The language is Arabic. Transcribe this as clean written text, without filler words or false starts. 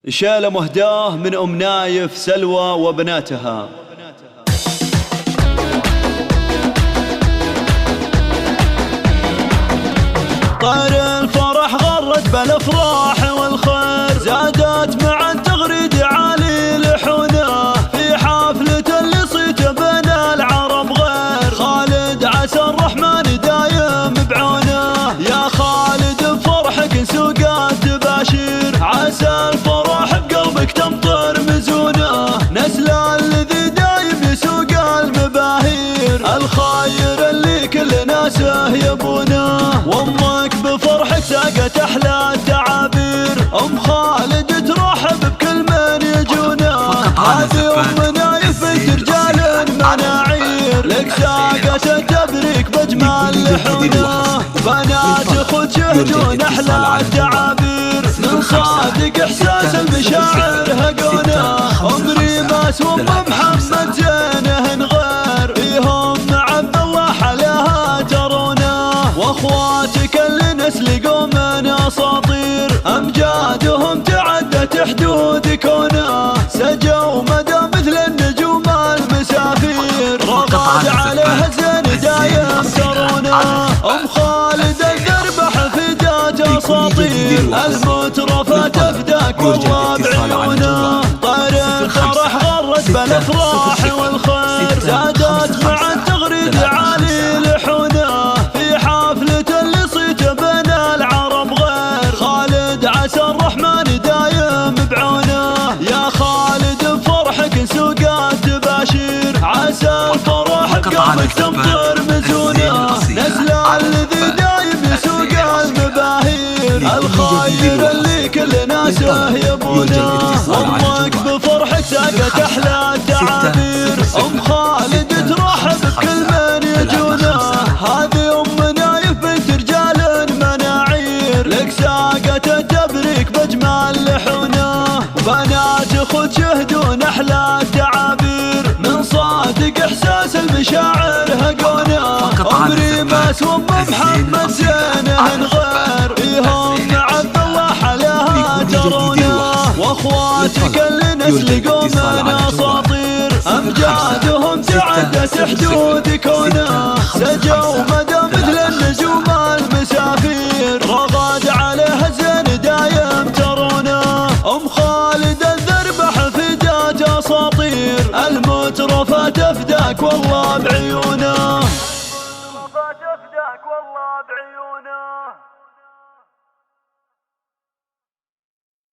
شال مهداه من أم نايف سلوى وبناتها. طير الفرح غرد بالافراح والخير، زادت مع التغريد عالي لحونه، في حفلة اللي صيت بين العرب غير، خالد عسى الرحمن دايم بعونه، يا خالد بفرحك سوقات تباشير، عسى الفرح بقلبك تمطر مزونه، نسل الذي دايم يسوق المباهير، الخير اللي كل ناسه يبونه، وامك بفرحك ساقت احلى التعابير، ام خالد ترحب بكل من يجونه، هذه ام نايف بنت رجال مناعير، لك ساقت التبريك باجمل لحونه، بنات خذ شهدون احلى التعابير، من صادق احساس المشاعر هقونه، ام ريماس وام محمد زينهن غير، فيهم عبد الله حلاها ترونه، واخواتك اللي نسلقوا من اساطير، امجادهم تعدت حدود كونه، سجوا مدى مثل النجوم المسافير، رغد عليه الزين دايم ترونه، ام خالد الذربح فدات اساطير، المترفة تفداك والله بعيونه، طير الفرح غرد بالافراح والخير، زادت مع التغريد عالي لحونه، في حفلة اللي صيت بين العرب غير، خالد عسى الرحمن دايم بعونه، يا خالد بفرحك سوقات تباشير، عسى الفرح بقلبك تمطر مزونه، نسل الذي دايم يسوق المباهير، الخير اللي كل ناسه يبونه، امك بفرحك ساقت احلى التعابير، ام خالد ترحب بكل من يجونه، هذه ام نايف بنت رجال مناعير، لك ساقت التبريك باجمل لحونه، بنات خذ شهدون احلى التعابير، من صادق احساس المشاعر هقونه، ام ريماس وام محمد زينهن غير، فيهم عبد الله حلاها ترونه، واخواتك اللي نسلقوا من اساطير، امجادهم تعدت حدود كونه، سجوا مدى مثل النجوم المسافير، رغد عليه الزين دايم ترونه، ام خالد الذربح فدات اساطير، المترفة تفداك والله بعيونه.